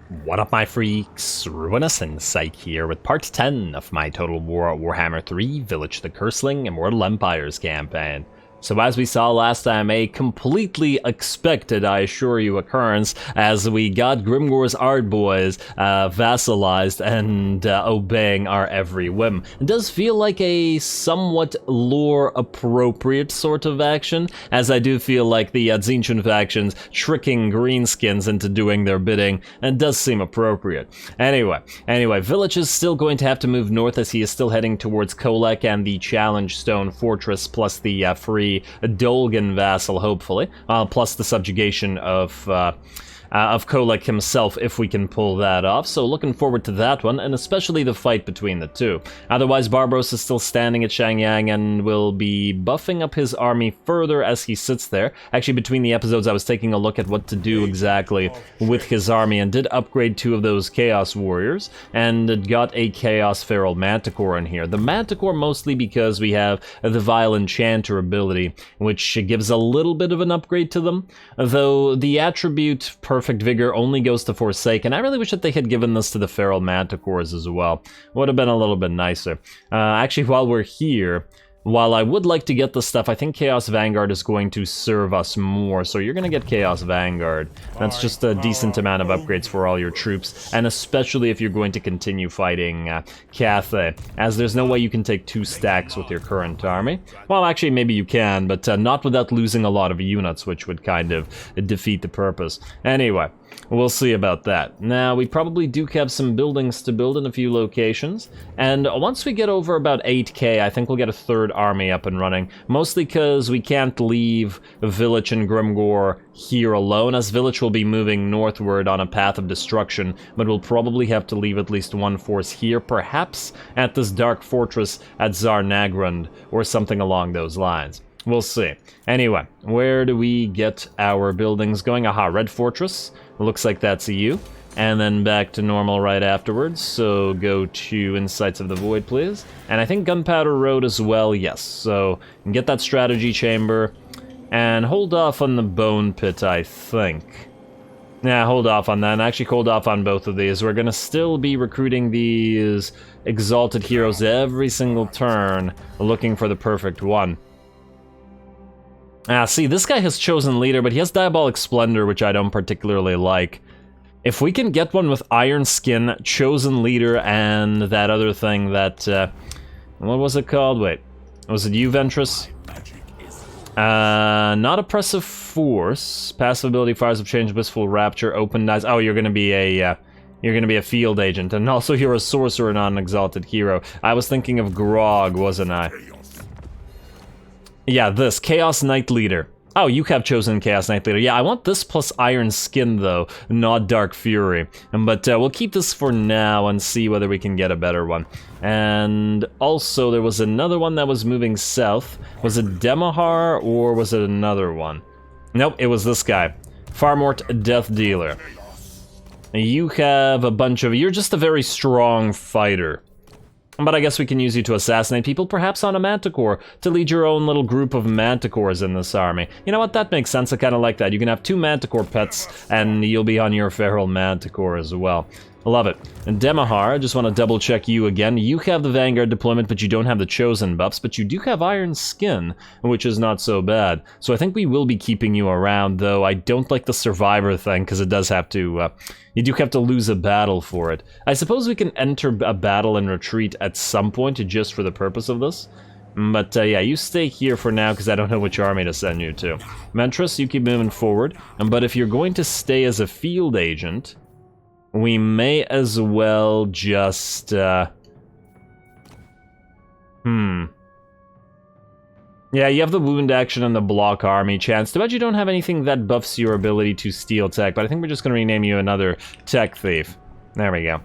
What up, my freaks? RuinusInsight here with part 10 of my Total Warhammer 3 Vilitch the Curseling Immortal Empires campaign. So as we saw last time, a completely expected, I assure you, occurrence as we got Grimgor's Art Boys vassalized and obeying our every whim. It does feel like a somewhat lore-appropriate sort of action, as I do feel like the Tzeentch factions tricking greenskins into doing their bidding, and does seem appropriate. Anyway, Vilitch is still going to have to move north as he is still heading towards Kolek and the Challenge Stone Fortress, plus the free Dolgan vassal, hopefully, plus the subjugation of Kolek himself, if we can pull that off. So looking forward to that one, and especially the fight between the two. Otherwise, Barbaros is still standing at Shangyang and will be buffing up his army further as he sits there. Actually, between the episodes, I was taking a look at what to do exactly with his army, and did upgrade 2 of those Chaos Warriors, and got a Chaos Feral Manticore in here. The Manticore mostly because we have the Vile Enchanter ability, which gives a little bit of an upgrade to them, though the attribute Perfect Vigor only goes to Forsaken. I really wish that they had given this to the Feral Manticores as well. Would have been a little bit nicer. Actually, while we're here, while I would like to get this stuff, I think Chaos Vanguard is going to serve us more, so you're going to get Chaos Vanguard. That's just a decent amount of upgrades for all your troops, and especially if you're going to continue fighting Cathay, as there's no way you can take 2 stacks with your current army. Well, actually, maybe you can, but not without losing a lot of units, which would kind of defeat the purpose. Anyway, we'll see about that. Now, we probably do have some buildings to build in a few locations, and once we get over about 8k, I think we'll get a 3rd army up and running, mostly because we can't leave Vilitch and Grimgor here alone, as Vilitch will be moving northward on a path of destruction, but we'll probably have to leave at least 1 force here, perhaps at this dark fortress at Zarnagrund, or something along those lines. We'll see. Anyway, where do we get our buildings going? Aha, Red Fortress. Looks like that's a U. And then back to normal right afterwards, so go to Insights of the Void, please. And I think Gunpowder Road as well, yes. So, get that strategy chamber, and hold off on the Bone Pit, I think. Yeah, hold off on that, and actually hold off on both of these. We're gonna still be recruiting these Exalted Heroes every single turn, looking for the perfect one. See, this guy has Chosen Leader, but he has Diabolic Splendor, which I don't particularly like. If we can get one with Iron Skin, Chosen Leader, and that other thing that, what was it called? Wait, was it Ventress? Not Oppressive Force. Passive ability, Fires of Change, Blissful Rapture, Open Dice. Oh, you're gonna be a field agent, and also you're a sorcerer, not an exalted hero. I was thinking of Grog, wasn't I? Yeah, this, Chaos Knight Leader. Oh, you have chosen Chaos Knight Leader. Yeah, I want this plus Iron Skin, though, not Dark Fury. But we'll keep this for now and see whether we can get a better one. And also, there was another one that was moving south. Was it Demahar, or was it another one? Nope, it was this guy. Farmort Death Dealer. You have a bunch of... You're just a very strong fighter. But I guess we can use you to assassinate people, perhaps on a Manticore, to lead your own little group of Manticores in this army. You know what, that makes sense, I kinda like that. You can have 2 Manticore pets, and you'll be on your Feral Manticore as well. Love it. And Demahar, I just want to double check you again. You have the Vanguard deployment, but you don't have the Chosen buffs, but you do have Iron Skin, which is not so bad. So I think we will be keeping you around, though I don't like the Survivor thing, because it does have to, you do have to lose a battle for it. I suppose we can enter a battle and retreat at some point, just for the purpose of this. But yeah, you stay here for now, because I don't know which army to send you to. Ventress, you keep moving forward, but if you're going to stay as a field agent... we may as well just, Yeah, you have the wound action and the block army chance. Too bad you don't have anything that buffs your ability to steal tech, but I think we're just gonna rename you another Tech Thief. There we go.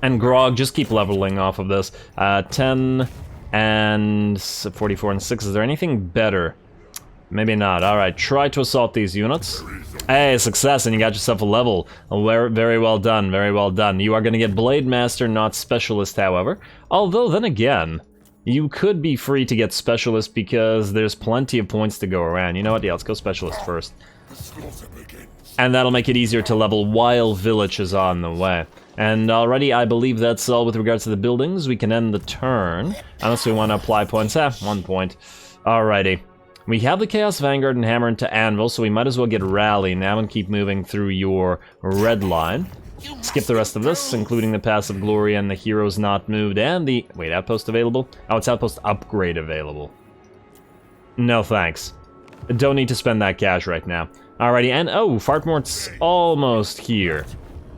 And Grog, just keep leveling off of this. 10 and 44 and 6. Is there anything better? Maybe not. Alright, try to assault these units. Hey, success, and you got yourself a level. Very well done, very well done. You are going to get Blade Master, not Specialist, however. Although, then again, you could be free to get Specialist because there's plenty of points to go around. You know what? Yeah, let's go Specialist first. And that'll make it easier to level while Vilitch is on the way. And already, I believe that's all with regards to the buildings. We can end the turn, unless we want to apply points. 1 point. Alrighty. We have the Chaos Vanguard and Hammer into Anvil, so we might as well get Rally now and keep moving through your red line. Skip the rest of this, including the Passive Glory and the Heroes Not Moved, and the... Wait, Outpost available? Oh, it's Outpost Upgrade available. No thanks. Don't need to spend that cash right now. Alrighty, and oh, Fartmort's almost here.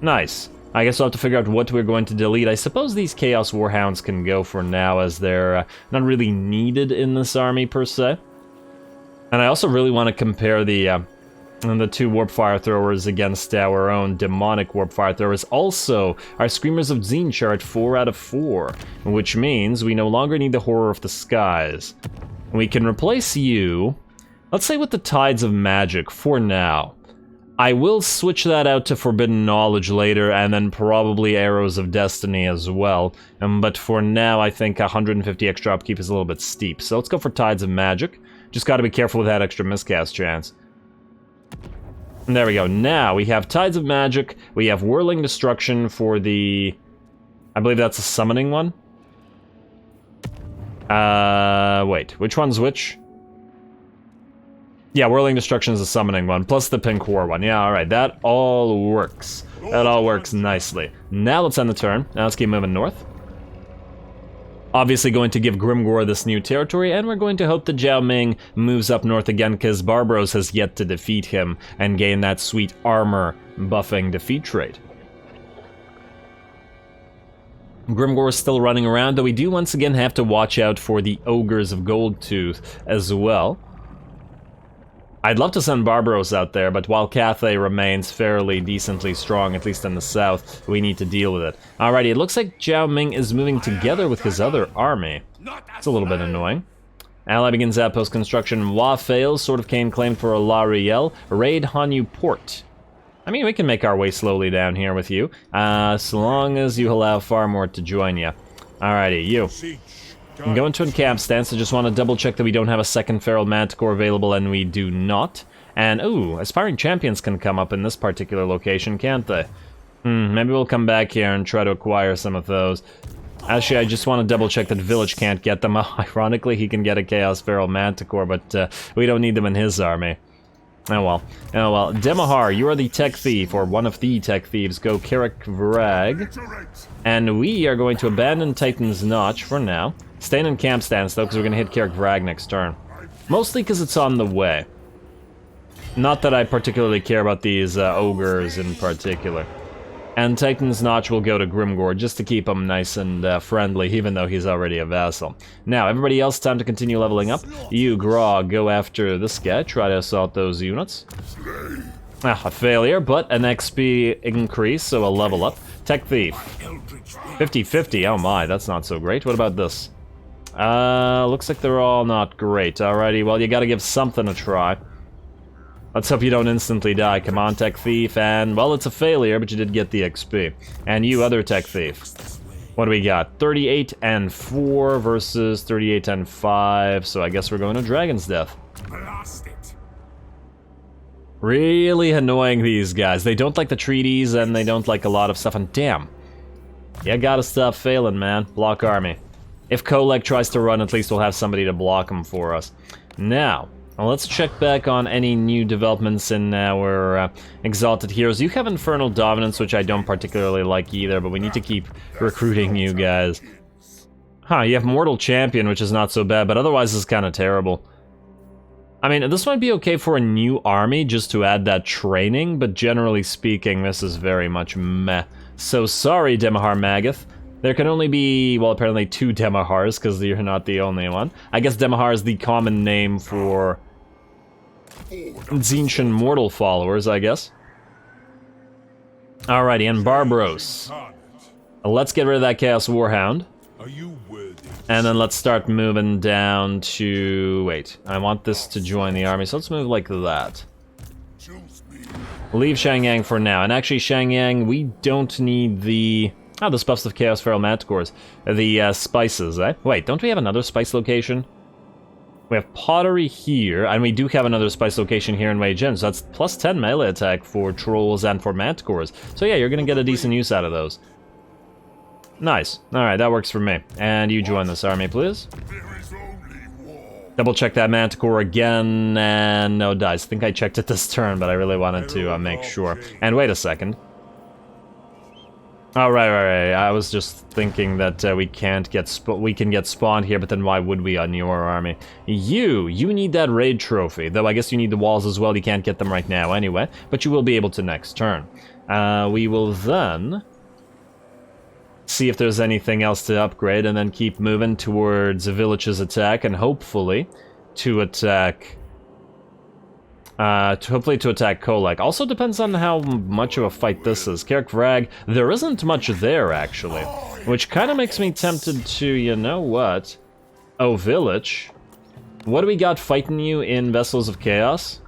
Nice. I guess we'll have to figure out what we're going to delete. I suppose these Chaos Warhounds can go for now, as they're not really needed in this army, per se. And I also really want to compare the two Warp Fire Throwers against our own Demonic Warp Fire Throwers. Also, our Screamers of Tzeentch are at 4 out of 4, which means we no longer need the Horror of the Skies. We can replace you, let's say with the Tides of Magic, for now. I will switch that out to Forbidden Knowledge later, and then probably Arrows of Destiny as well. But for now, I think 150 extra upkeep is a little bit steep. So let's go for Tides of Magic. Just gotta be careful with that extra miscast chance. And there we go. Now, we have Tides of Magic. We have Whirling Destruction for the... I believe that's a summoning one. Wait. Which one's which? Yeah, Whirling Destruction is a summoning one, plus the Pink War one. Yeah, alright, that all works. That all works nicely. Now let's end the turn. Now let's keep moving north. Obviously going to give Grimgor this new territory, and we're going to hope that Zhao Ming moves up north again, because Barbaros has yet to defeat him and gain that sweet armor buffing defeat trait. Grimgor is still running around, though we do once again have to watch out for the Ogres of Goldtooth as well. I'd love to send Barbaros out there, but while Cathay remains fairly decently strong, at least in the south, we need to deal with it. Alrighty, it looks like Zhao Ming is moving together with his other army. It's a little bit annoying. Ally begins outpost construction. Wa fails, Sword of Cain claimed for La Riel. Raid Hanyu Port. I mean, we can make our way slowly down here with you, so long as you allow Farmort to join you. Alrighty, you. I'm going to encamp stance. I just want to double check that we don't have a second Feral Manticore available, and we do not. And, ooh, Aspiring Champions can come up in this particular location, can't they? Maybe we'll come back here and try to acquire some of those. Actually, I just want to double check that Vilitch can't get them. Ironically, he can get a Chaos Feral Manticore, but we don't need them in his army. Oh well. Oh well. Demahar, you are the tech thief, or one of the tech thieves. Go Carrick Vrag. And we are going to abandon Titan's Notch for now. Staying in camp stance, though, because we're going to hit Carrick Vrag next turn. Mostly because it's on the way. Not that I particularly care about these ogres in particular. And Titan's Notch will go to Grimgor just to keep him nice and friendly, even though he's already a vassal. Now, everybody else, time to continue leveling up. You, Grog, go after this guy, try to assault those units. A failure, but an XP increase, so a level up. Tech Thief. 50-50, oh my, that's not so great. What about this? Looks like they're all not great. Alrighty, well, you gotta give something a try. Let's hope you don't instantly die. Come on, Tech Thief, and, well, it's a failure, but you did get the XP. And you, other Tech Thief. What do we got? 38 and 4 versus 38 and 5, so I guess we're going to Dragon's Death. Really annoying, these guys. They don't like the treaties, and they don't like a lot of stuff, and damn. You gotta stop failing, man. Block army. If Kolek tries to run, at least we'll have somebody to block him for us. Now, let's check back on any new developments in our Exalted Heroes. You have Infernal Dominance, which I don't particularly like either, but we need to keep recruiting you guys. Huh, you have Mortal Champion, which is not so bad, but otherwise it's kind of terrible. I mean, this might be okay for a new army, just to add that training, but generally speaking, this is very much meh. So sorry, Demahar Magath. There can only be, well, apparently 2 Demahars, because you're not the only one. I guess Demahar is the common name for Tzeentch mortal followers, I guess. Alrighty, and Barbaros. Let's get rid of that Chaos Warhound. And then let's start moving down to... Wait, I want this to join the army, so let's move like that. Leave Shangyang for now. And actually, Shangyang, we don't need the... Oh, the buffs of Chaos Feral Manticores. The spices, eh? Wait, don't we have another spice location? We have pottery here, and we do have another spice location here in Wei Jin, so that's plus 10 melee attack for trolls and for manticores. So yeah, you're gonna get a decent use out of those. Nice. Alright, that works for me. And you join this army, please. Double check that manticore again, and no dice. I think I checked it this turn, but I really wanted to make sure. And wait a second. Oh, right. I was just thinking that we can get spawned here, but then why would we on your army? You need that raid trophy, though I guess you need the walls as well. You can't get them right now anyway, but you will be able to next turn. We will then see if there's anything else to upgrade, and then keep moving towards Vilitch's attack, and hopefully to attack... hopefully to attack Kolek. Also depends on how much of a fight this is. Kerkvrag, there isn't much there, actually. Which kind of makes me tempted to, you know what? Oh, Vilitch. What do we got fighting you in Vessels of Chaos?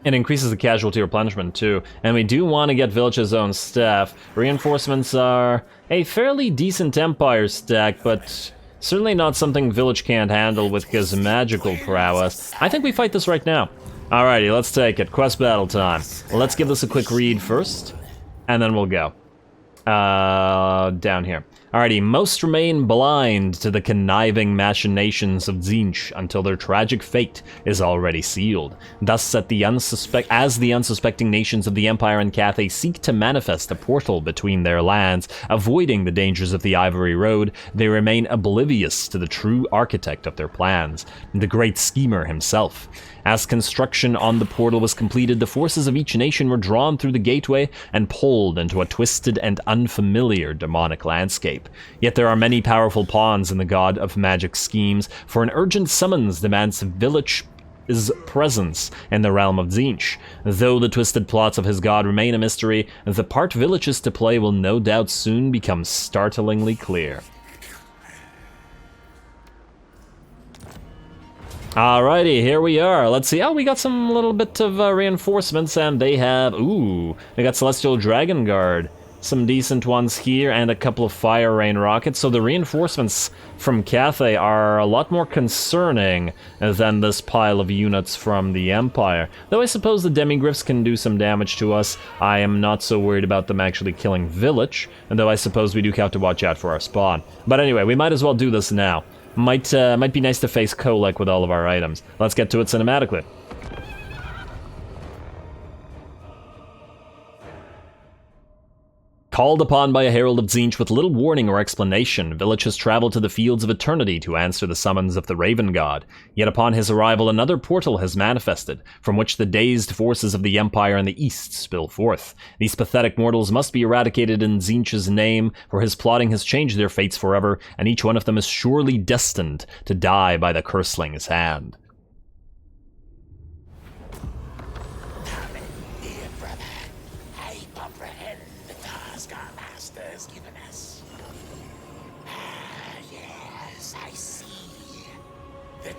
It increases the casualty replenishment, too. And we do want to get Vilitch's own staff. Reinforcements are a fairly decent Empire stack, but... certainly not something Vilitch can't handle with his magical prowess. I think we fight this right now. Alrighty, let's take it. Quest battle time. Let's give this a quick read first, and then we'll go. Down here. Alrighty, most remain blind to the conniving machinations of Tzeentch until their tragic fate is already sealed. Thus, as the unsuspecting nations of the Empire and Cathay seek to manifest a portal between their lands, avoiding the dangers of the Ivory Road, they remain oblivious to the true architect of their plans, the great schemer himself. As construction on the portal was completed, the forces of each nation were drawn through the gateway and pulled into a twisted and unfamiliar demonic landscape. Yet there are many powerful pawns in the god of magic schemes, for an urgent summons demands Vilitch's presence in the realm of Tzeentch. Though the twisted plots of his god remain a mystery, the part Vilitch is to play will no doubt soon become startlingly clear. Alrighty, here we are. Let's see. Oh, we got some little bit of reinforcements, and they have... ooh, they got Celestial Dragon Guard. Some decent ones here, and a couple of Fire Rain rockets. So the reinforcements from Cathay are a lot more concerning than this pile of units from the Empire. Though I suppose the Demigryphs can do some damage to us, I am not so worried about them actually killing Vilitch, and though I suppose we do have to watch out for our spawn. But anyway, we might as well do this now. Might be nice to face Kolek with all of our items. Let's get to it cinematically. Called upon by a herald of Tzeentch with little warning or explanation, Vilitch has traveled to the fields of eternity to answer the summons of the Raven God. Yet upon his arrival, another portal has manifested, from which the dazed forces of the Empire in the East spill forth. These pathetic mortals must be eradicated in Tzeentch's name, for his plotting has changed their fates forever, and each one of them is surely destined to die by the Curseling's hand.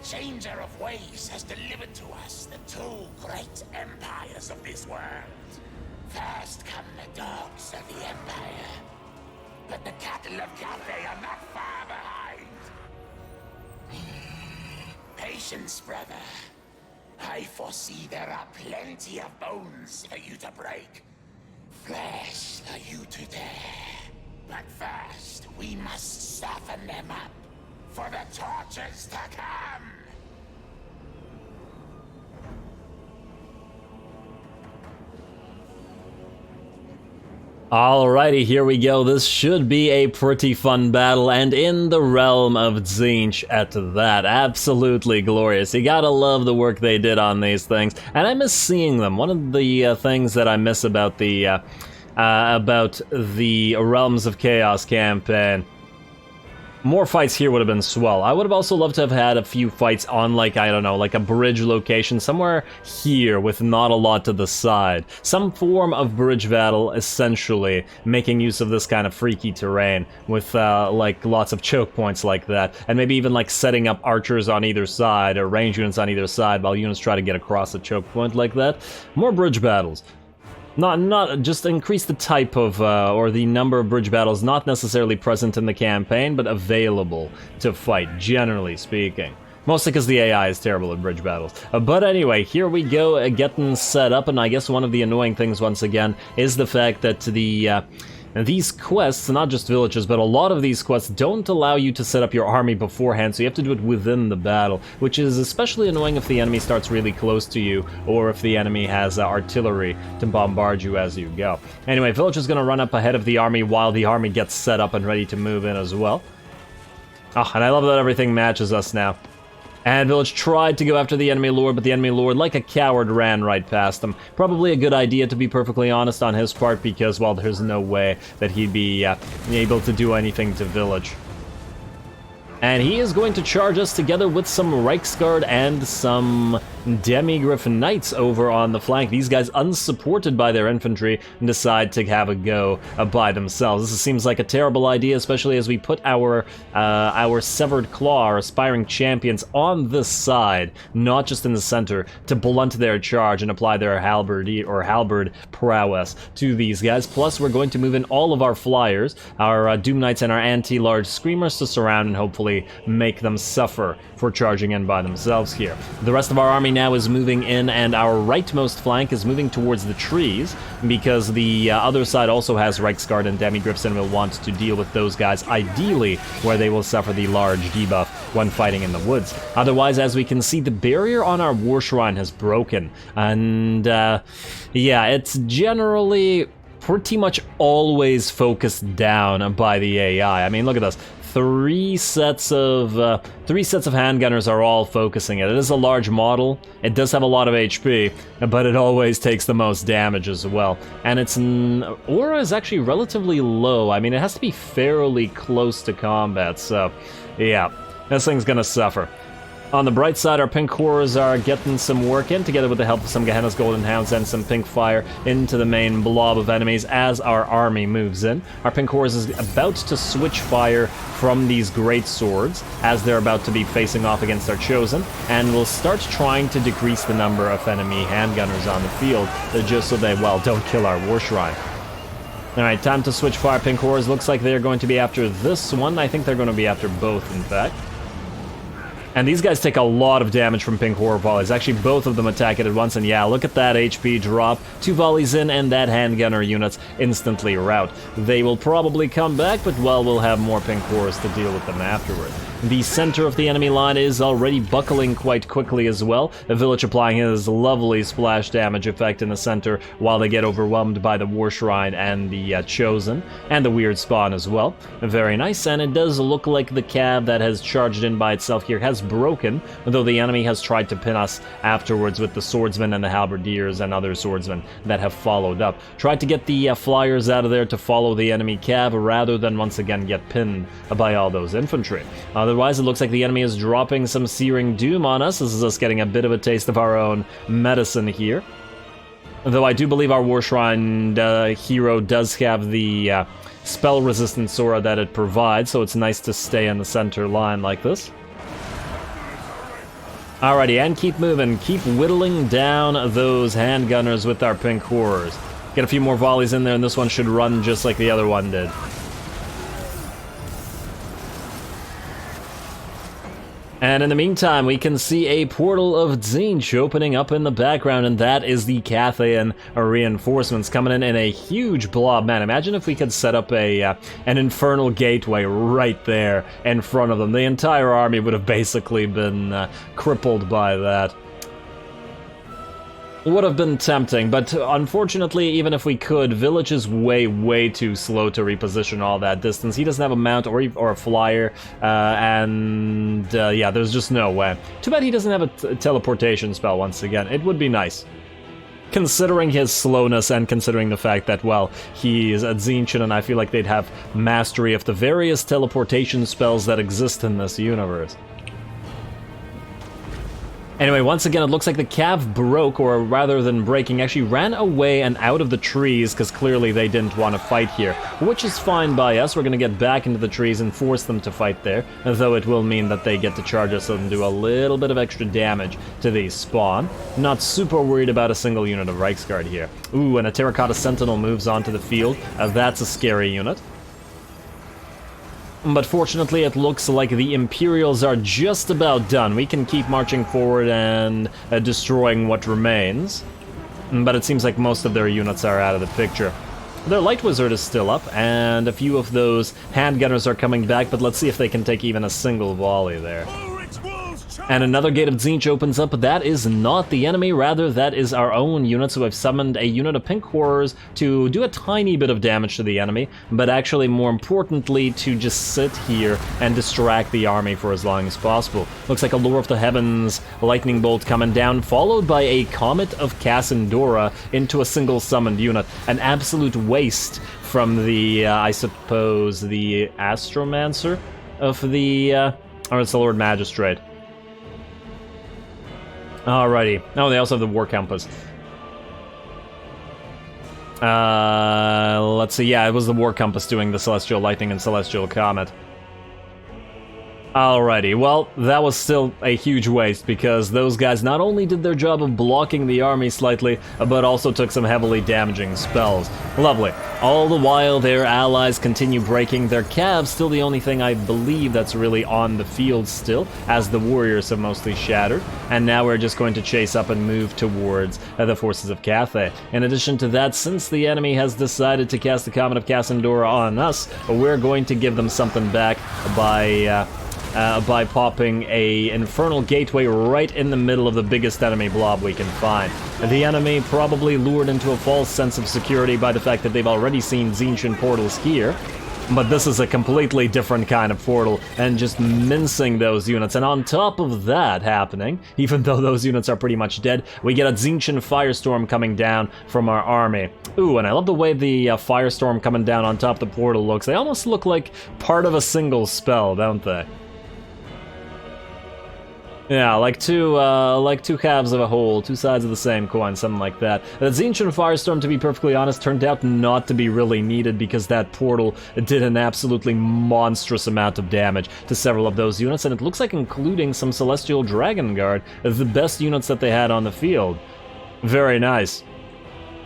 Changer of ways has delivered to us the two great empires of this world. First come the dogs of the Empire, but the cattle of Cathay are not far behind. Patience, brother. I foresee there are plenty of bones for you to break, flesh for you to tear. But first, we must soften them up for the tortures to come. Alrighty, here we go. This should be a pretty fun battle, and in the realm of Tzeentch at that. Absolutely glorious. You gotta love the work they did on these things, and I miss seeing them. One of the things that I miss about the Realms of Chaos campaign. More fights here would have been swell. I would have also loved to have had a few fights on, like, I don't know, like a bridge location, somewhere here with not a lot to the side. Some form of bridge battle, essentially, making use of this kind of freaky terrain with, like, lots of choke points like that. And maybe even, like, setting up archers on either side, or range units on either side, while units try to get across a choke point like that. More bridge battles. Not just increase the type of, or the number of bridge battles not necessarily present in the campaign, but available to fight, generally speaking. Mostly because the AI is terrible at bridge battles. But anyway, here we go, getting set up, and I guess one of the annoying things, once again, is the fact that these quests, not just villages, but a lot of these quests don't allow you to set up your army beforehand, so you have to do it within the battle, which is especially annoying if the enemy starts really close to you, or if the enemy has artillery to bombard you as you go. Anyway, Vilitch is going to run up ahead of the army while the army gets set up and ready to move in as well. Oh, and I love that everything matches us now. And Vilitch tried to go after the enemy lord, but the enemy lord, like a coward, ran right past him. Probably a good idea, to be perfectly honest, on his part, because, well, there's no way that he'd be able to do anything to Vilitch. And he is going to charge us together with some Reiksguard and some Demigryph Knights over on the flank. These guys, unsupported by their infantry, decide to have a go by themselves. This seems like a terrible idea, especially as we put our Severed Claw, our aspiring champions, on this side, not just in the center, to blunt their charge and apply their halberd prowess to these guys. Plus, we're going to move in all of our flyers, our Doom Knights and our anti-large screamers to surround and hopefully make them suffer for charging in by themselves here. The rest of our army now is moving in, and our rightmost flank is moving towards the trees, because the other side also has Reiksguard and Demigryphs and will want to deal with those guys, ideally where they will suffer the large debuff when fighting in the woods. Otherwise, as we can see, the barrier on our War Shrine has broken, and yeah, it's generally pretty much always focused down by the AI. I mean, look at this. Three sets of handgunners are all focusing it. It is a large model. It does have a lot of HP, but it always takes the most damage as well. And its aura is actually relatively low. I mean, it has to be fairly close to combat, so yeah, this thing's gonna suffer. On the bright side, our pink horrors are getting some work in, together with the help of some Gehenna's Golden Hounds and some pink fire into the main blob of enemies as our army moves in. Our pink horrors is about to switch fire from these great swords as they're about to be facing off against our chosen, and will start trying to decrease the number of enemy handgunners on the field, just so they, well, don't kill our War Shrine. Alright, time to switch fire. Pink horrors looks like they're going to be after this one. I think they're going to be after both, in fact. And these guys take a lot of damage from pink horror volleys. Actually, both of them attack it at once, and yeah, look at that HP drop. 2 volleys in, and that handgunner units instantly rout. They will probably come back, but, well, we'll have more pink horrors to deal with them afterward. The center of the enemy line is already buckling quite quickly as well. Vilitch applying his lovely splash damage effect in the center while they get overwhelmed by the War Shrine and the Chosen, and the Weird Spawn as well. Very nice, and it does look like the cab that has charged in by itself here has broken, though the enemy has tried to pin us afterwards with the swordsmen and the halberdiers and other swordsmen that have followed up. Tried to get the flyers out of there to follow the enemy cab rather than once again get pinned by all those infantry. Otherwise, it looks like the enemy is dropping some Searing Doom on us. This is us getting a bit of a taste of our own medicine here. Though I do believe our War Shrine hero does have the spell resistance aura that it provides, so it's nice to stay in the center line like this. Alrighty, and keep moving. Keep whittling down those handgunners with our pink horrors. Get a few more volleys in there, and this one should run just like the other one did. And in the meantime, we can see a portal of Tzeentch opening up in the background, and that is the Cathayan reinforcements coming in a huge blob. Man, imagine if we could set up an infernal gateway right there in front of them. The entire army would have basically been crippled by that. Would have been tempting, but unfortunately, even if we could, Vilitch is way too slow to reposition all that distance. He doesn't have a mount or a flyer, and yeah, there's just no way. Too bad he doesn't have a teleportation spell once again. It would be nice. Considering his slowness and considering the fact that, well, he is a Tzeentch, and I feel like they'd have mastery of the various teleportation spells that exist in this universe. Anyway, once again, it looks like the cav broke, or rather than breaking, actually ran away and out of the trees, because clearly they didn't want to fight here, which is fine by us. We're going to get back into the trees and force them to fight there, though it will mean that they get to charge us and do a little bit of extra damage to these spawn. Not super worried about a single unit of Reiksguard here. Ooh, and a Terracotta Sentinel moves onto the field. That's a scary unit. But fortunately, it looks like the Imperials are just about done. We can keep marching forward and destroying what remains. But it seems like most of their units are out of the picture. Their Light Wizard is still up, and a few of those handgunners are coming back, but let's see if they can take even a single volley there. And another gate of Tzeentch opens up, but that is not the enemy, rather that is our own unit, so I've summoned a unit of Pink Horrors to do a tiny bit of damage to the enemy, but actually more importantly to just sit here and distract the army for as long as possible. Looks like a Lore of the Heavens lightning bolt coming down, followed by a Comet of Cassandora into a single summoned unit. An absolute waste from the, I suppose, the Astromancer of the, or it's the Lord Magistrate. Alrighty. Oh, they also have the War Compass. Let's see. Yeah, it was the War Compass doing the Celestial Lightning and Celestial Comet. Alrighty, well, that was still a huge waste, because those guys not only did their job of blocking the army slightly, but also took some heavily damaging spells. Lovely. All the while, their allies continue breaking. Their Cavs still the only thing I believe that's really on the field still, as the warriors have mostly shattered, and now we're just going to chase up and move towards the forces of Cathay. In addition to that, since the enemy has decided to cast the Comet of Cassandora on us, we're going to give them something back by popping a Infernal Gateway right in the middle of the biggest enemy blob we can find. The enemy probably lured into a false sense of security by the fact that they've already seen Tzeentch portals here, but this is a completely different kind of portal, and just mincing those units. And on top of that happening, even though those units are pretty much dead, we get a Tzeentch Firestorm coming down from our army. Ooh, and I love the way the Firestorm coming down on top of the portal looks. They almost look like part of a single spell, don't they? Yeah, like two halves of a whole, two sides of the same coin, something like that. The Tzeentch Firestorm, to be perfectly honest, turned out not to be really needed, because that portal did an absolutely monstrous amount of damage to several of those units, and it looks like including some Celestial Dragon Guard, the best units that they had on the field. Very nice.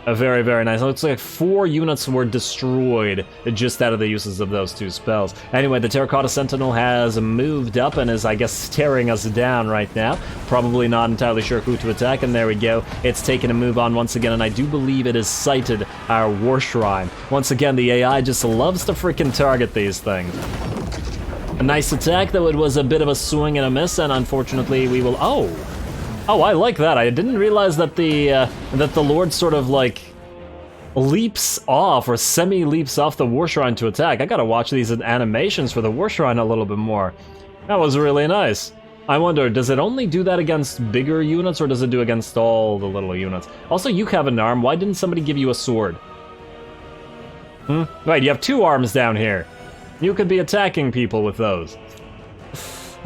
Very, very nice. It looks like 4 units were destroyed just out of the uses of those 2 spells. Anyway, the Terracotta Sentinel has moved up and is, I guess, staring us down right now. Probably not entirely sure who to attack, and there we go. It's taken a move on once again, and I do believe it has sighted our War Shrine. Once again, the AI just loves to freaking target these things. A nice attack, though it was a bit of a swing and a miss, and unfortunately we will... Oh, I like that. I didn't realize that the Lord sort of, like, leaps off, or semi-leaps off the War Shrine to attack. I gotta watch these animations for the War Shrine a little bit more. That was really nice. I wonder, does it only do that against bigger units, or does it do against all the little units? Also, you have an arm. Why didn't somebody give you a sword? Right, you have 2 arms down here. You could be attacking people with those.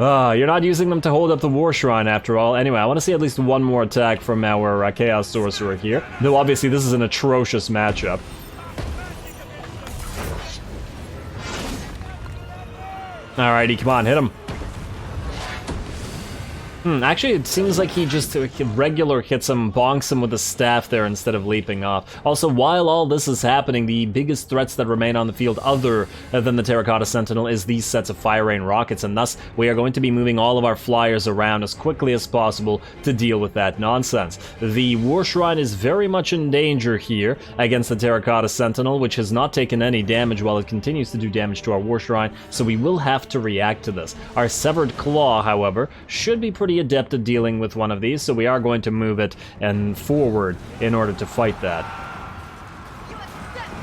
You're not using them to hold up the War Shrine after all. Anyway, I want to see at least one more attack from our Chaos Sorcerer here. Though obviously this is an atrocious matchup. Alrighty, come on, hit him. Actually, it seems like he just regular hits him, bonks him with the staff there instead of leaping off. Also, while all this is happening, the biggest threats that remain on the field other than the Terracotta Sentinel is these sets of Fire Rain rockets, and thus we are going to be moving all of our flyers around as quickly as possible to deal with that nonsense. The War Shrine is very much in danger here against the Terracotta Sentinel, which has not taken any damage while it continues to do damage to our War Shrine, so we will have to react to this. Our Severed Claw, however, should be pretty adept at dealing with one of these, so we are going to move it and forward in order to fight that.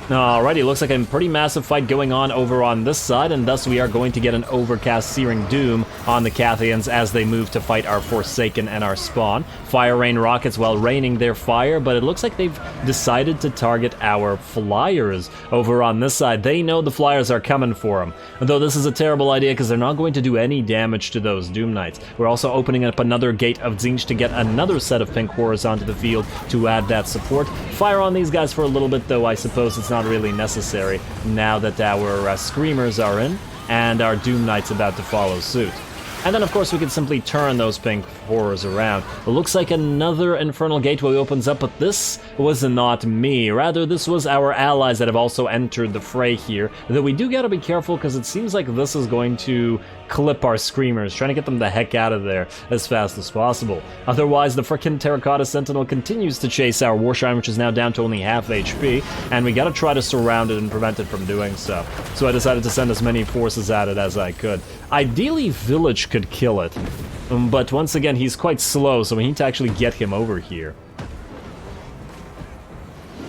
Alrighty, looks like a pretty massive fight going on over on this side, and thus we are going to get an Overcast Searing Doom on the Cathians as they move to fight our Forsaken and our Spawn. fire rain rockets while raining their fire, but it looks like they've decided to target our flyers over on this side. They know the flyers are coming for them. Though this is a terrible idea because they're not going to do any damage to those Doom Knights. We're also opening up another gate of Tzeentch to get another set of pink horrors onto the field to add that support. Fire on these guys for a little bit, though I suppose it's not really necessary now that our Screamers are in and our Doom Knight's about to follow suit. And then, of course, we can simply turn those pink horrors around. It looks like another Infernal Gateway opens up, but this was not me. Rather, this was our allies that have also entered the fray here. Though we do gotta be careful, because it seems like this is going to clip our Screamers, trying to get them the heck out of there as fast as possible. Otherwise, the frickin' Terracotta Sentinel continues to chase our Warshrine, which is now down to only half HP, and we gotta try to surround it and prevent it from doing so. So I decided to send as many forces at it as I could. Ideally, Vilitch could kill it, but once again, he's quite slow, so we need to actually get him over here.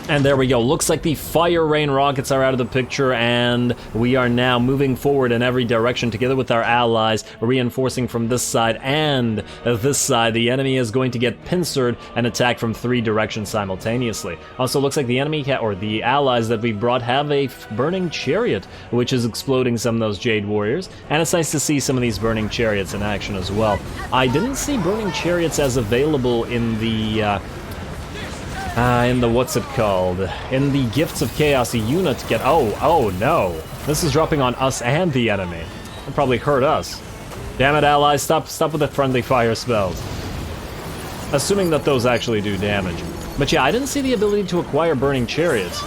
And there we go. Looks like the fire rain rockets are out of the picture, and we are now moving forward in every direction together with our allies, reinforcing from this side and this side. The enemy is going to get pincered and attack from 3 directions simultaneously. Also, looks like the enemy, or the allies that we brought, have a burning chariot, which is exploding some of those Jade Warriors, and it's nice to see some of these burning chariots in action as well. I didn't see burning chariots as available in the what's it called? In the Gifts of Chaos unit get... Oh no. This is dropping on us and the enemy. It'll probably hurt us. Damn it, allies, stop with the friendly fire spells. Assuming that those actually do damage. But yeah, I didn't see the ability to acquire burning chariots.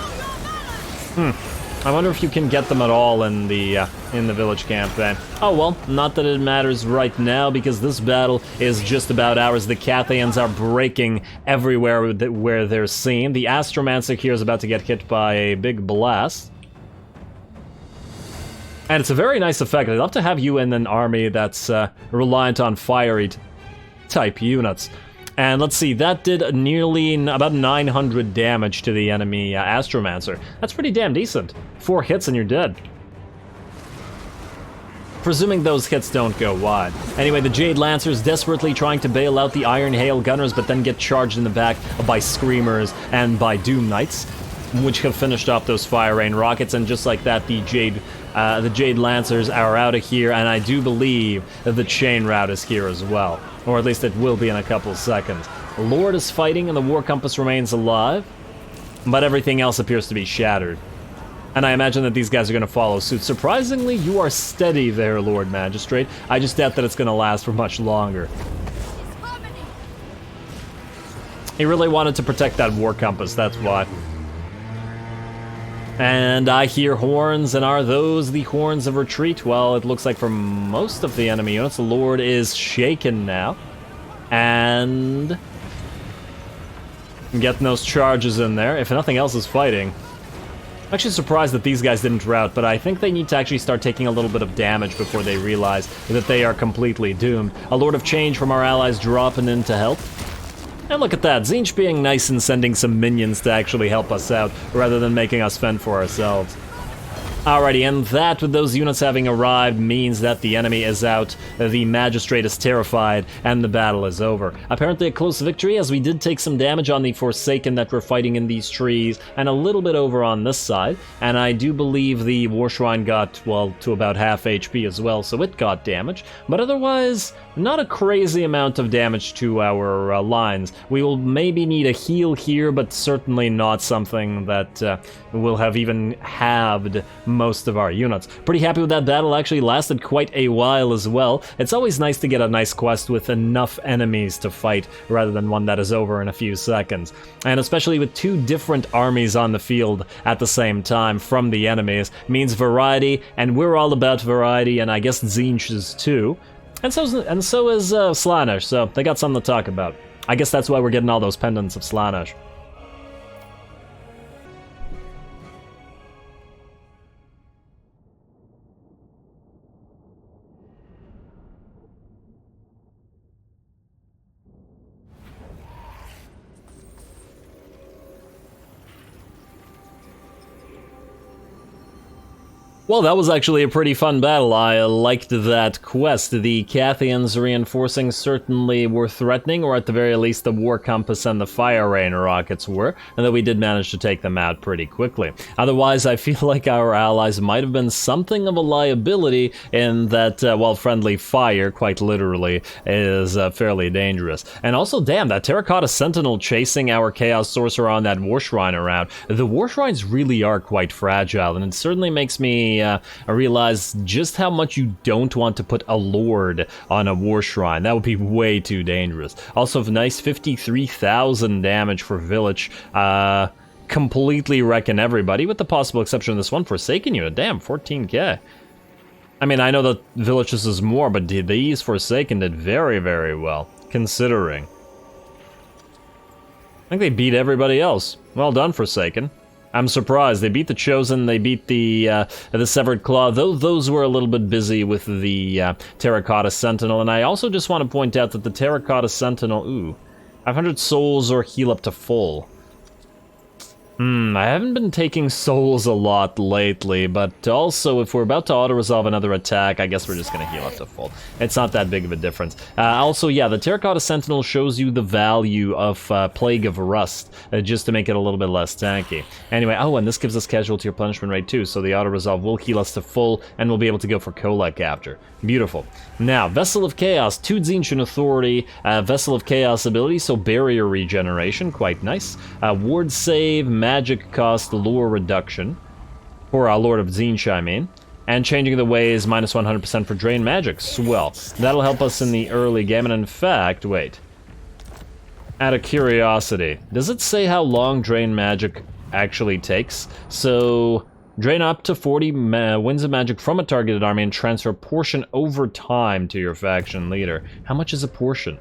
I wonder if you can get them at all in the Vilitch campaign. Oh well, not that it matters right now, because this battle is just about ours. The Cathians are breaking everywhere where they're seen. The Astromancer here is about to get hit by a big blast. And it's a very nice effect. I'd love to have you in an army that's reliant on fiery type units. And let's see, that did nearly about 900 damage to the enemy Astromancer. That's pretty damn decent. 4 hits and you're dead. Presuming those hits don't go wide. Anyway, the Jade Lancers desperately trying to bail out the Iron Hail Gunners, but then get charged in the back by Screamers and by Doom Knights, which have finished off those Fire Rain rockets, and just like that, the Jade Lancers are out of here, and I do believe that the Chain Route is here as well. Or at least it will be in a couple seconds. Lord is fighting and the War Compass remains alive, but everything else appears to be shattered. And I imagine that these guys are going to follow suit. Surprisingly, you are steady there, Lord Magistrate. I just doubt that it's going to last for much longer. He really wanted to protect that War Compass, that's why. And I hear horns, and are those the horns of retreat? Well, it looks like for most of the enemy units, the Lord is shaken now. And getting those charges in there, if nothing else is fighting. I'm actually surprised that these guys didn't rout, but I think they need to actually start taking a little bit of damage before they realize that they are completely doomed. A Lord of Change from our allies dropping in to help. And look at that, Tzeentch being nice and sending some minions to actually help us out, rather than making us fend for ourselves. Alrighty, and that, with those units having arrived, means that the enemy is out, the Magistrate is terrified, and the battle is over. Apparently a close victory, as we did take some damage on the Forsaken that were fighting in these trees, and a little bit over on this side, and I do believe the Warshrine got, well, to about half HP as well, so it got damage, but otherwise, not a crazy amount of damage to our lines. We will maybe need a heal here, but certainly not something that will have even halved most of our units. Pretty happy with that battle. Actually lasted quite a while as well. It's always nice to get a nice quest with enough enemies to fight rather than one that is over in a few seconds. And especially with 2 different armies on the field at the same time from the enemies means variety, and we're all about variety, and I guess Tzeentch is too. And so is Slaanesh, so they got something to talk about. I guess that's why we're getting all those pendants of Slaanesh. Well, that was actually a pretty fun battle. I liked that quest. The Cathians reinforcing certainly were threatening, or at the very least the War Compass and the Fire Rain rockets were, and that we did manage to take them out pretty quickly. Otherwise, I feel like our allies might have been something of a liability in that, while friendly fire, quite literally, is fairly dangerous. And also, damn, that Terracotta Sentinel chasing our Chaos Sorcerer on that War Shrine around. The War Shrines really are quite fragile, and it certainly makes me realize just how much you don't want to put a Lord on a War Shrine. That would be way too dangerous. Also, nice 53,000 damage for Vilitch. Completely wrecking everybody, with the possible exception of this one Forsaken unit. Damn, 14k. I mean, I know that Vilitch's is more, but these Forsaken did very, very well, considering. I think they beat everybody else. Well done, Forsaken. I'm surprised. They beat the Chosen, they beat the Severed Claw, though those were a little bit busy with the Terracotta Sentinel, and I also just want to point out that the Terracotta Sentinel, ooh, 500 souls or heal up to full. I haven't been taking souls a lot lately, but also if we're about to auto-resolve another attack, I guess we're just going to heal up to full. It's not that big of a difference. Also, yeah, the Terracotta Sentinel shows you the value of Plague of Rust, just to make it a little bit less tanky. Anyway, oh, and this gives us casualty or punishment rate too, so the auto-resolve will heal us to full, and we'll be able to go for Kolek after. Beautiful. Now, Vessel of Chaos, 2 Tzeentch Authority, Vessel of Chaos ability, so barrier regeneration, quite nice. Ward save, magic cost, lure reduction, or Lord of Tzeentch, I mean. And changing the ways, minus 100% for drain magic, swell. That'll help us in the early game, and in fact, wait. Out of curiosity, does it say how long drain magic actually takes? So, drain up to 40 winds of magic from a targeted army and transfer a portion over time to your faction leader. How much is a portion?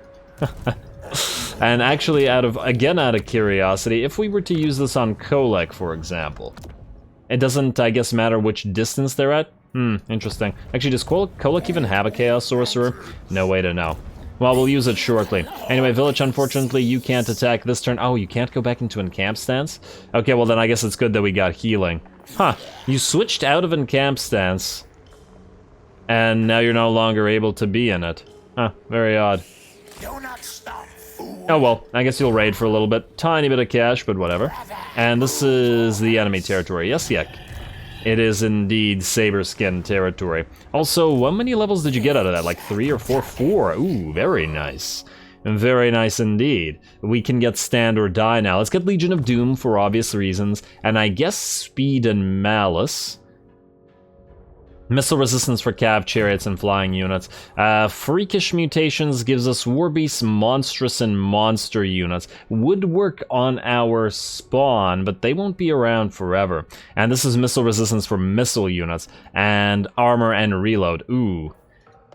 And actually, out of curiosity, if we were to use this on Kolek, for example, it doesn't, I guess, matter which distance they're at? Interesting. Actually, does Kolek even have a Chaos Sorcerer? No way to know. Well, we'll use it shortly. Anyway, Vilitch, unfortunately, you can't attack this turn. Oh, you can't go back into encamp stance? Okay, well then I guess it's good that we got healing. Huh, you switched out of encamp stance, and now you're no longer able to be in it. Huh, very odd. Do not stop, fool. Oh well, I guess you'll raid for a little bit. Tiny bit of cash, but whatever. And this is the enemy territory. Yes, yeah. It is indeed Saberskin territory. Also, how many levels did you get out of that? Like 3 or 4? 4. Ooh, very nice. Very nice indeed. We can get Stand or Die now. Let's get Legion of Doom for obvious reasons. And I guess Speed and Malice. Missile resistance for Cav, Chariots, and Flying units. Freakish Mutations gives us Warbeast, Monstrous, and Monster units. Would work on our spawn, but they won't be around forever. And this is Missile resistance for missile units. And Armor and Reload. Ooh.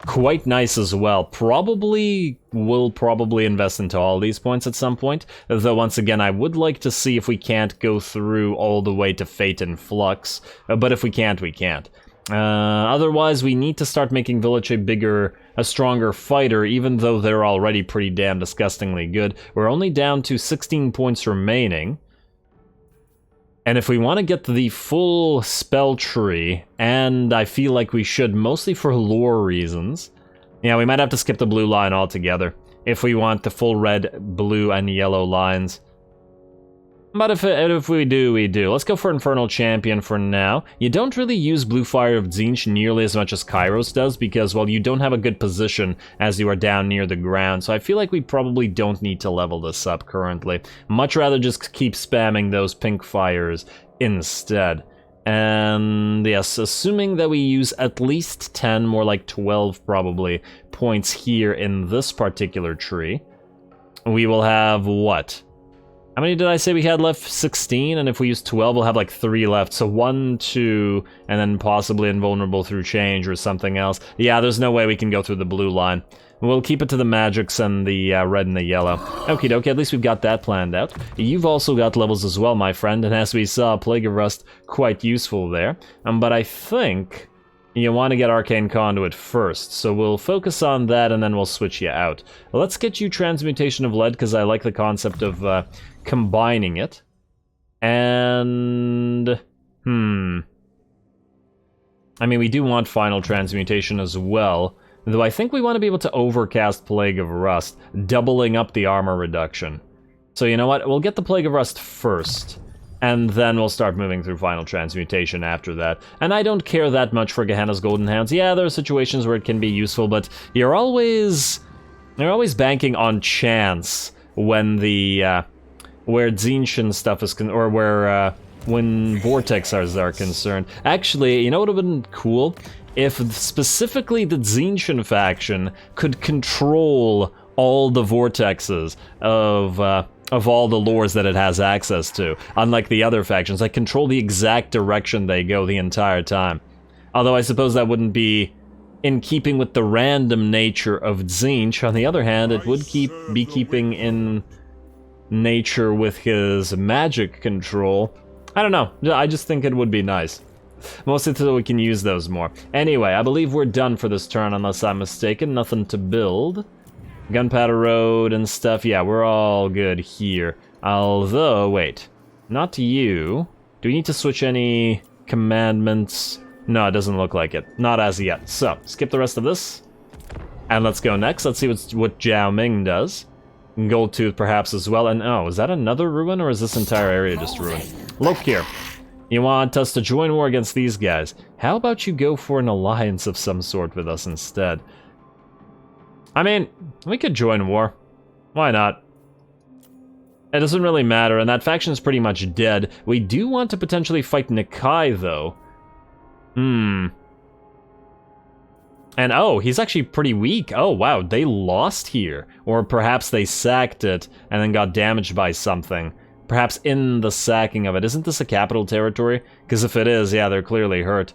Quite nice as well. We'll probably invest into all these points at some point. Though, once again, I would like to see if we can't go through all the way to Fate and Flux. But if we can't, we can't. Otherwise, we need to start making Vilitch a stronger fighter, even though they're already pretty damn disgustingly good. We're only down to 16 points remaining. And if we want to get the full spell tree, and I feel like we should, mostly for lore reasons, yeah, we might have to skip the blue line altogether, if we want the full red, blue, and yellow lines. But if we do, we do. Let's go for Infernal Champion for now. You don't really use Blue Fire of Tzeentch nearly as much as Kairos does, because, well, you don't have a good position as you are down near the ground, so I feel like we probably don't need to level this up currently. Much rather just keep spamming those pink fires instead. And yes, assuming that we use at least 10, more like 12 probably, points here in this particular tree, we will have what? How many did I say we had left? 16, and if we use 12, we'll have like 3 left. So 1, 2, and then possibly Invulnerable through Change or something else. Yeah, there's no way we can go through the blue line. We'll keep it to the magics and the red and the yellow. Okie dokie, at least we've got that planned out. You've also got levels as well, my friend, and as we saw, Plague of Rust, quite useful there. But I think you want to get Arcane Conduit first, so we'll focus on that and then we'll switch you out. Let's get you Transmutation of Lead, because I like the concept of combining it. And I mean, we do want Final Transmutation as well, though I think we want to be able to overcast Plague of Rust, doubling up the armor reduction. So you know what, we'll get the Plague of Rust first, and then we'll start moving through Final Transmutation after that. And I don't care that much for Gehenna's Golden Hounds. Yeah, there are situations where it can be useful, but you're always banking on chance when the, where Tzeentch and stuff is, or where, when Vortexers are concerned. Actually, you know what would have been cool? If specifically the Tzeentch faction could control all the vortexes of all the lores that it has access to, unlike the other factions, like control the exact direction they go the entire time. Although I suppose that wouldn't be in keeping with the random nature of Tzeentch. On the other hand, it would be keeping in nature with his magic control. I don't know, I just think it would be nice. Mostly so we can use those more. Anyway, I believe we're done for this turn unless I'm mistaken. Nothing to build. Gunpowder Road and stuff, yeah, we're all good here. Although, wait, not you. Do we need to switch any commandments? No, it doesn't look like it. Not as yet. So, skip the rest of this. And let's go next. Let's see what Jiao Ming does. Gold Tooth perhaps as well. And oh, is that another ruin or is this entire area just ruined? Look here. You want us to join war against these guys. How about you go for an alliance of some sort with us instead? I mean, we could join war. Why not? It doesn't really matter, and that faction is pretty much dead. We do want to potentially fight Nikai, though. And oh, he's actually pretty weak. Oh wow, they lost here. Or perhaps they sacked it and then got damaged by something. Perhaps in the sacking of it. Isn't this a capital territory? Because if it is, yeah, they're clearly hurt.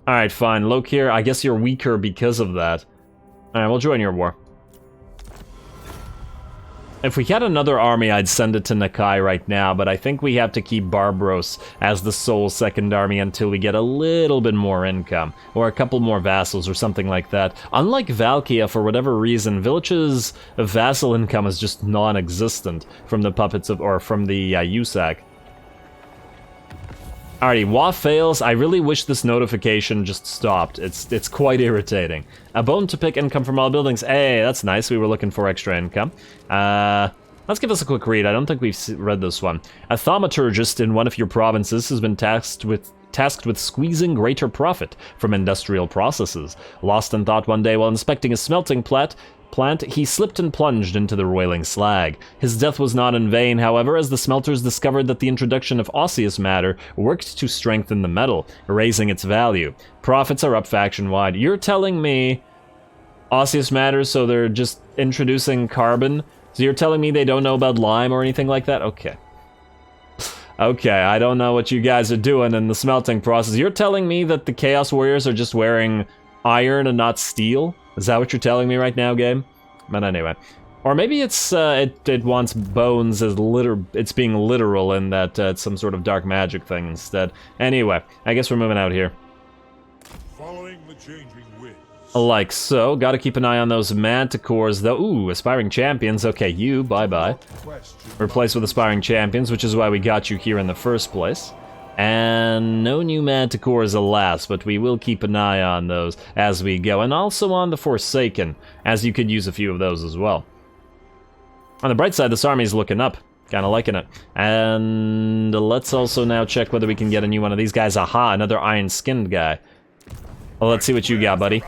Alright, fine. Lokir, I guess you're weaker because of that. Alright, we'll join your war. If we had another army, I'd send it to Nikai right now, but I think we have to keep Barbros as the sole second army until we get a little bit more income, or a couple more vassals or something like that. Unlike Valkia, for whatever reason, Vilitch's vassal income is just non-existent from the puppets of, or from the USAC. Alrighty, WA fails. I really wish this notification just stopped. It's quite irritating. A bone to pick, income from all buildings. Hey, that's nice. We were looking for extra income. Let's give us a quick read. I don't think we've read this one. A thaumaturgist in one of your provinces has been tasked with squeezing greater profit from industrial processes. Lost in thought one day while inspecting a smelting plant, he slipped and plunged into the roiling slag. His death was not in vain, however, as the smelters discovered that the introduction of osseous matter worked to strengthen the metal, raising its value. Profits are up faction-wide. You're telling me osseous matter, so they're just introducing carbon? So you're telling me they don't know about lime or anything like that? Okay. Okay, I don't know what you guys are doing in the smelting process. You're telling me that the Chaos Warriors are just wearing iron and not steel? Is that what you're telling me right now, game? But anyway. Or maybe it's, it wants bones as it's being literal in that it's some sort of dark magic thing instead. Anyway, I guess we're moving out here. Following the changing winds. Like so. Gotta keep an eye on those manticores, though. Ooh, aspiring champions. Okay, you, bye-bye. Replaced with aspiring champions, which is why we got you here in the first place. And no new manticores, alas, but we will keep an eye on those as we go. And also on the Forsaken, as you could use a few of those as well. On the bright side, this army's looking up. Kinda liking it. And let's also now check whether we can get a new one of these guys. Aha, another iron-skinned guy. Well, let's see what you got, buddy.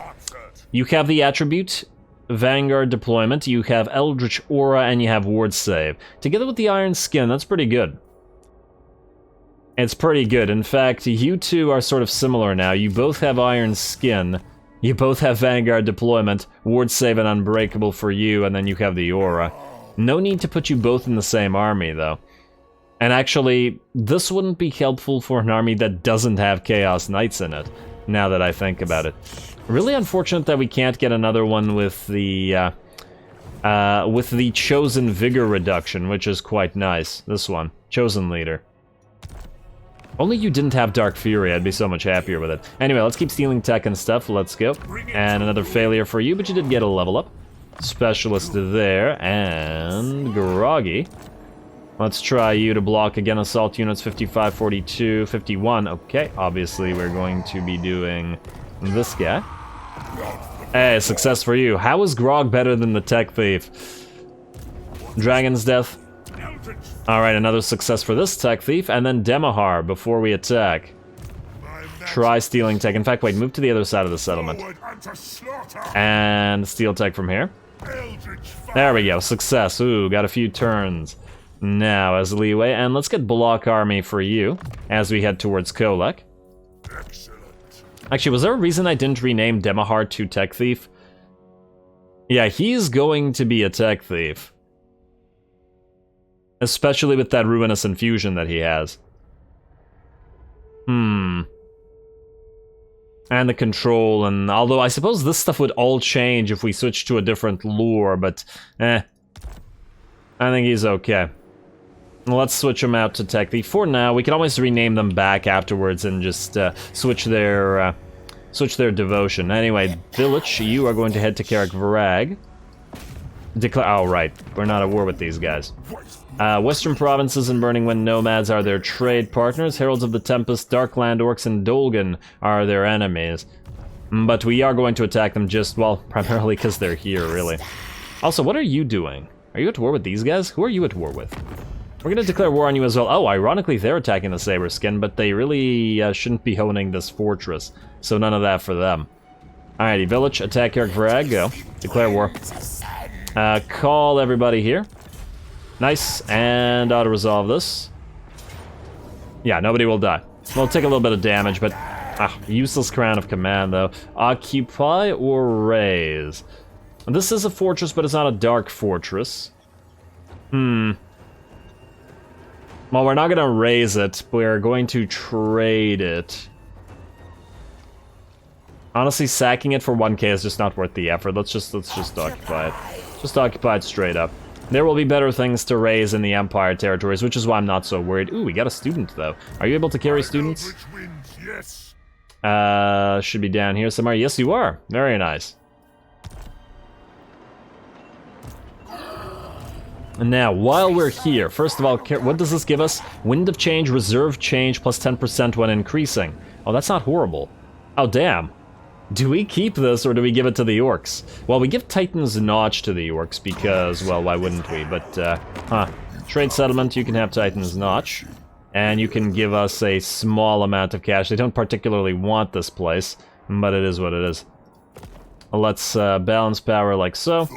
You have the attribute Vanguard deployment, you have Eldritch Aura, and you have Ward Save. Together with the Iron Skin, that's pretty good. It's pretty good. In fact, you two are sort of similar now. You both have Iron Skin, you both have Vanguard deployment, Ward Save and Unbreakable for you, and then you have the Aura. No need to put you both in the same army, though. And actually, this wouldn't be helpful for an army that doesn't have Chaos Knights in it, now that I think about it. Really unfortunate that we can't get another one with the Chosen Vigor reduction, which is quite nice. This one, Chosen Leader. Only you didn't have Dark Fury, I'd be so much happier with it. Anyway, let's keep stealing tech and stuff, let's go. And another failure for you, but you did get a level up. Specialist there, and Groggy. Let's try you to block again. Assault units 55, 42, 51. Okay, obviously we're going to be doing this guy. Hey, success for you. How is Grog better than the Tech Thief? Dragon's Death. Alright, another success for this Tech Thief, and then Demahar before we attack. Try stealing tech. In fact, wait, move to the other side of the settlement. And steal tech from here. There we go, success. Ooh, got a few turns now as leeway. And let's get Block Army for you as we head towards Kolek. Actually, was there a reason I didn't rename Demahar to Tech Thief? Yeah, he's going to be a Tech Thief. Especially with that Ruinous infusion that he has. And the control, and although I suppose this stuff would all change if we switch to a different lore, but I think he's okay. Let's switch him out to Tech Thief. For now, we can always rename them back afterwards and just switch their devotion. Anyway, Vilitch, you are going to head to Karak Varag. Declare. Oh, right. We're not at war with these guys. Western provinces and Burning Wind nomads are their trade partners. Heralds of the Tempest, Darkland Orcs, and Dolgan are their enemies. But we are going to attack them just, well, primarily because they're here, really. Also, what are you doing? Are you at war with these guys? Who are you at war with? We're going to declare war on you as well. Oh, ironically, they're attacking the Saberskin, but they really shouldn't be owning this fortress. So none of that for them. Alrighty, Village, attack Karak Varag, go. Declare war. Call everybody here. Nice, and auto-resolve this. Yeah, nobody will die. We'll take a little bit of damage, but... useless Crown of Command, though. Occupy or raise? This is a fortress, but it's not a dark fortress. Well, we're not gonna raise it. We're going to trade it. Honestly, sacking it for 1k is just not worth the effort. Let's just occupy it. Just occupy it straight up. There will be better things to raise in the Empire territories, which is why I'm not so worried. Ooh, we got a student, though. Are you able to carry students? Should be down here somewhere. Yes, you are. Very nice. And now, while we're here, first of all, what does this give us? Wind of Change, Reserve Change, plus 10% when increasing. Oh, that's not horrible. Oh, damn. Do we keep this, or do we give it to the Orcs? Well, we give Titan's Notch to the Orcs, because, well, why wouldn't we? But, Trade Settlement, you can have Titan's Notch. And you can give us a small amount of cash. They don't particularly want this place, but it is what it is. Let's balance power like so.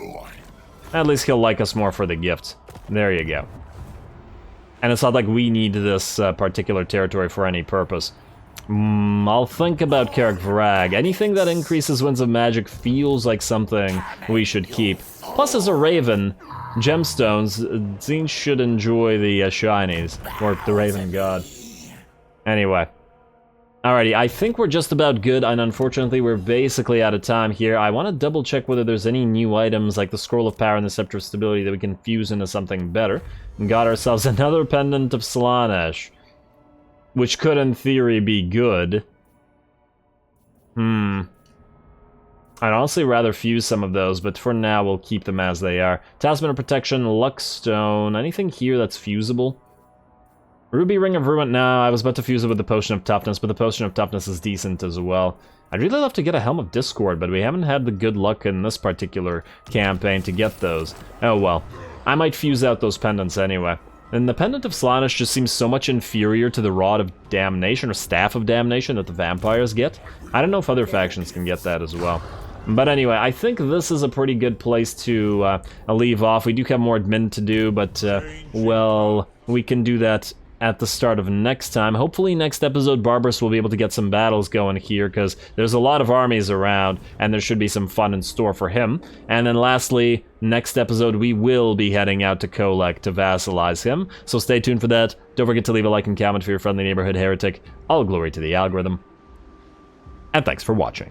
At least he'll like us more for the gift. There you go. And it's not like we need this particular territory for any purpose. I'll think about Karak Varag. Anything that increases Winds of Magic feels like something we should keep. Plus, as a Raven, gemstones, Tzeentch should enjoy the shinies, or the Raven God. Anyway. Alrighty, I think we're just about good, and unfortunately we're basically out of time here. I want to double check whether there's any new items, like the Scroll of Power and the Scepter of Stability, that we can fuse into something better. And got ourselves another Pendant of Slaanesh, which could, in theory, be good. I'd honestly rather fuse some of those, but for now we'll keep them as they are. Talisman of Protection, Luckstone, anything here that's fusible? Ruby Ring of Ruin, no, I was about to fuse it with the Potion of Toughness, but the Potion of Toughness is decent as well. I'd really love to get a Helm of Discord, but we haven't had the good luck in this particular campaign to get those. Oh well. I might fuse out those pendants anyway. And the Pendant of Slaanesh just seems so much inferior to the Rod of Damnation, or Staff of Damnation, that the vampires get. I don't know if other factions can get that as well. But anyway, I think this is a pretty good place to leave off. We do have more admin to do, but, well, we can do that at the start of next time. Hopefully next episode Barbarous will be able to get some battles going here, because there's a lot of armies around, and there should be some fun in store for him. And then lastly, next episode we will be heading out to Kolek to vassalize him, so stay tuned for that. Don't forget to leave a like and comment for your friendly neighborhood heretic. All glory to the algorithm. And thanks for watching.